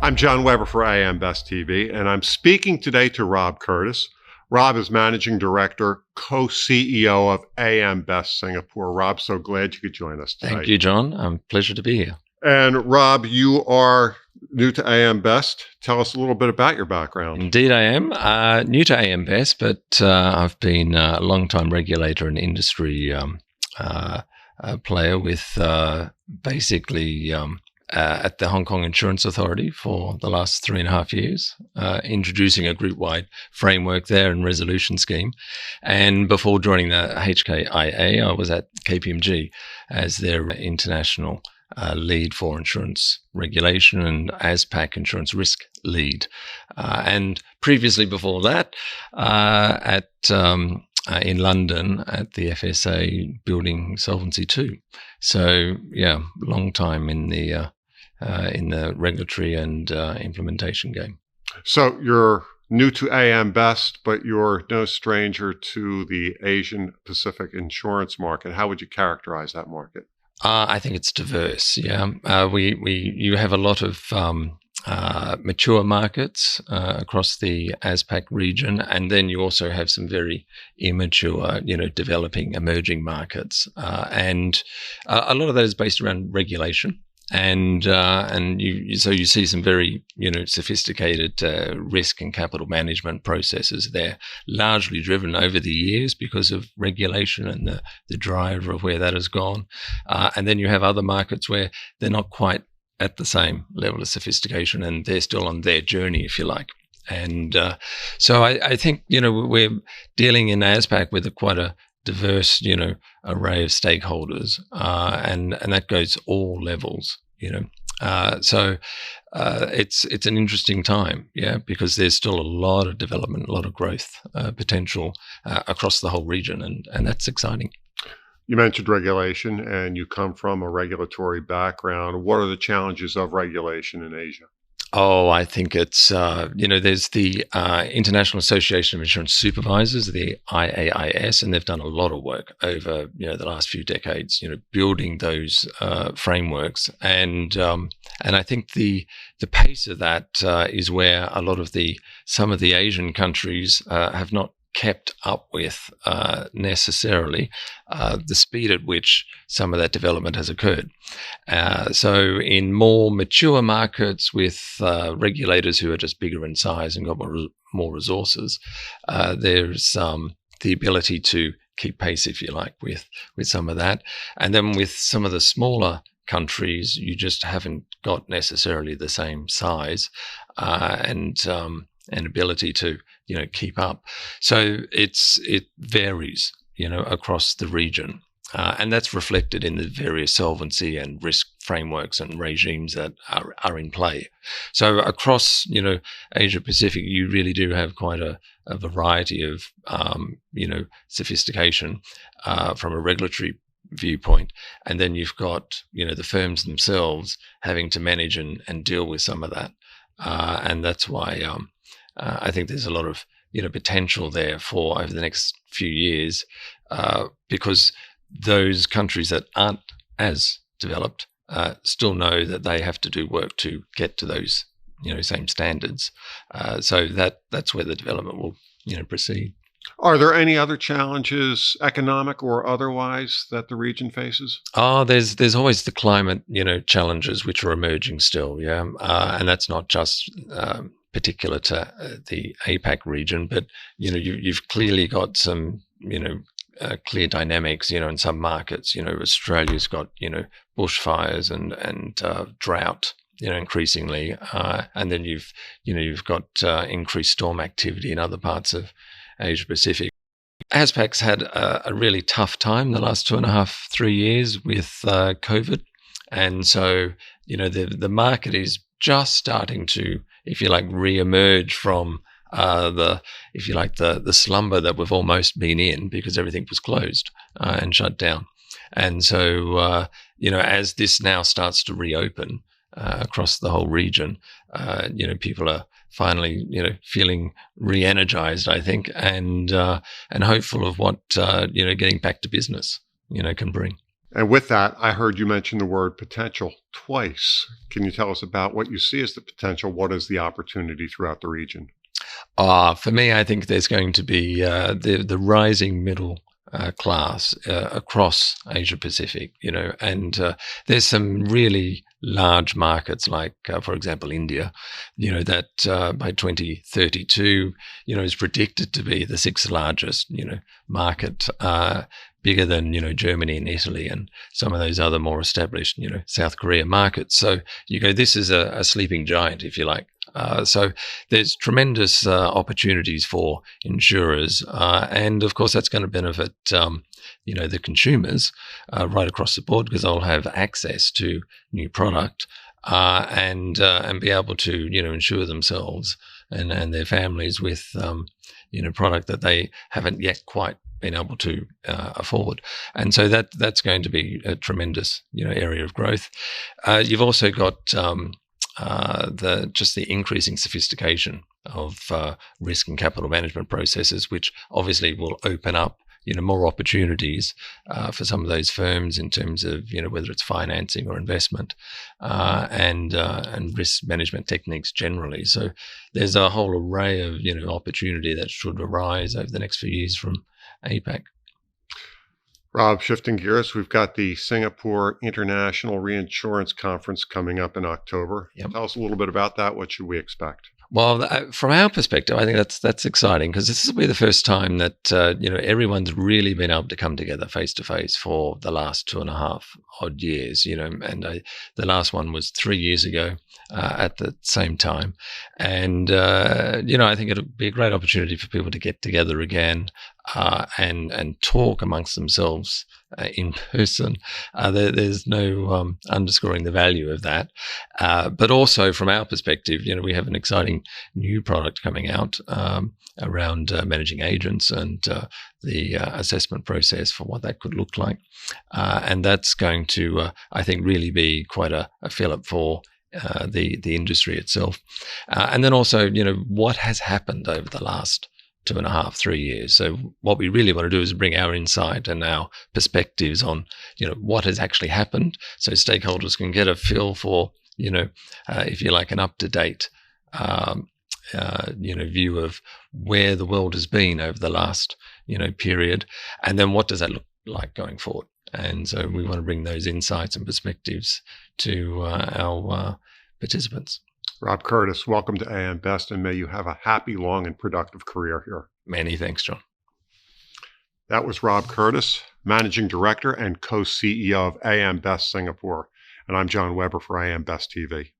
I'm John Weber for AM Best TV, and I'm speaking today to Rob Curtis. Rob is Managing Director, co-CEO of AM Best Singapore. Rob, so glad you could join us today. Thank you, John. Pleasure to be here. And Rob, you are new to AM Best. Tell us a little bit about your background. Indeed, I am. New to AM Best, but I've been a long-time regulator and industry player with basically at the Hong Kong Insurance Authority for the last 3.5 years, introducing a group-wide framework there and resolution scheme. And before joining the HKIA, I was at KPMG as their international lead for insurance regulation and ASPAC insurance risk lead. And previously before that, in London at the FSA building Solvency II. So yeah, long time in the regulatory and implementation game. So you're new to AM Best, but you're no stranger to the Asian Pacific insurance market. How would you characterize that market? I think it's diverse. Yeah, you have a lot of mature markets across the ASPAC region, and then you also have some very immature, developing, emerging markets, and a lot of that is based around regulation. And you see some very sophisticated risk and capital management processes there, largely driven over the years because of regulation and the driver of where that has gone. And then you have other markets where they're not quite at the same level of sophistication, and they're still on their journey, if you like. And so I think we're dealing in ASPAC with quite a diverse array of stakeholders, and that goes all levels. So it's an interesting time, because there's still a lot of development, a lot of growth potential across the whole region, and that's exciting. You mentioned regulation, and you come from a regulatory background. What are the challenges of regulation in Asia? Oh, I think it's, there's the International Association of Insurance Supervisors, the IAIS, and they've done a lot of work over, the last few decades, building those frameworks. And I think the pace of that is where a lot of some of the Asian countries have not kept up with necessarily the speed at which some of that development has occurred. So in more mature markets with regulators who are just bigger in size and got more resources, there's the ability to keep pace, if you like, with some of that. And then with some of the smaller countries, you just haven't got necessarily the same size and ability to keep up. So it varies across the region, and that's reflected in the various solvency and risk frameworks and regimes that are in play. So across Asia Pacific, you really do have quite a variety of sophistication from a regulatory viewpoint, and then you've got the firms themselves having to manage and deal with some of that, and that's why I think there's a lot of potential there for over the next few years, because those countries that aren't as developed still know that they have to do work to get to those same standards. So that's where the development will proceed. Are there any other challenges, economic or otherwise, that the region faces? Oh, there's always the climate challenges which are emerging still, and that's not just particular to the APAC region, but you've clearly got some clear dynamics in some markets. Australia's got bushfires and drought increasingly, and then you've got increased storm activity in other parts of Asia Pacific. ASPAC's had a really tough time the last 2.5-3 years with COVID, and so the market is just starting to, if you like, re-emerge from the slumber that we've almost been in because everything was closed and shut down. And so as this now starts to reopen across the whole region, people are finally feeling re-energized, I think, and hopeful of what getting back to business can bring. And with that, I heard you mention the word potential twice. Can you tell us about what you see as the potential? What is the opportunity throughout the region? For me, I think there's going to be the rising middle class across Asia Pacific, and there's some really large markets like, for example, India, that by 2032, is predicted to be the sixth largest, market, bigger than, Germany and Italy and some of those other more established, South Korea markets. So this is a sleeping giant, if you like. So there's tremendous opportunities for insurers, and of course that's going to benefit the consumers right across the board because they'll have access to new product and be able to insure themselves and their families with product that they haven't yet quite been able to afford, and so that's going to be a tremendous area of growth. You've also got the increasing sophistication of risk and capital management processes, which obviously will open up more opportunities for some of those firms in terms of whether it's financing or investment and risk management techniques generally. So there's a whole array of opportunity that should arise over the next few years from APAC. Rob, shifting gears, we've got the Singapore International Reinsurance Conference coming up in October. Yep. Tell us a little bit about that. What should we expect? Well, from our perspective, I think that's exciting because this will be the first time that everyone's really been able to come together face to face for the last 2.5 odd years. And the last one was 3 years ago at the same time, and I think it'll be a great opportunity for people to get together again and talk amongst themselves in person. There's no underscoring the value of that. But also from our perspective, we have an exciting new product coming out around managing agents and the assessment process for what that could look like. And that's going to, I think, really be quite a fillip for the industry itself. And then also, what has happened over the last 2.5, 3 years. So what we really want to do is bring our insight and our perspectives on, what has actually happened, so stakeholders can get a feel for, if you like, an up-to-date, view of where the world has been over the last, period, and then what does that look like going forward. And so we want to bring those insights and perspectives to our participants. Rob Curtis, welcome to AM Best, and may you have a happy, long, and productive career here. Many thanks, John. That was Rob Curtis, Managing Director and Co-CEO of AM Best Singapore. And I'm John Weber for AM Best TV.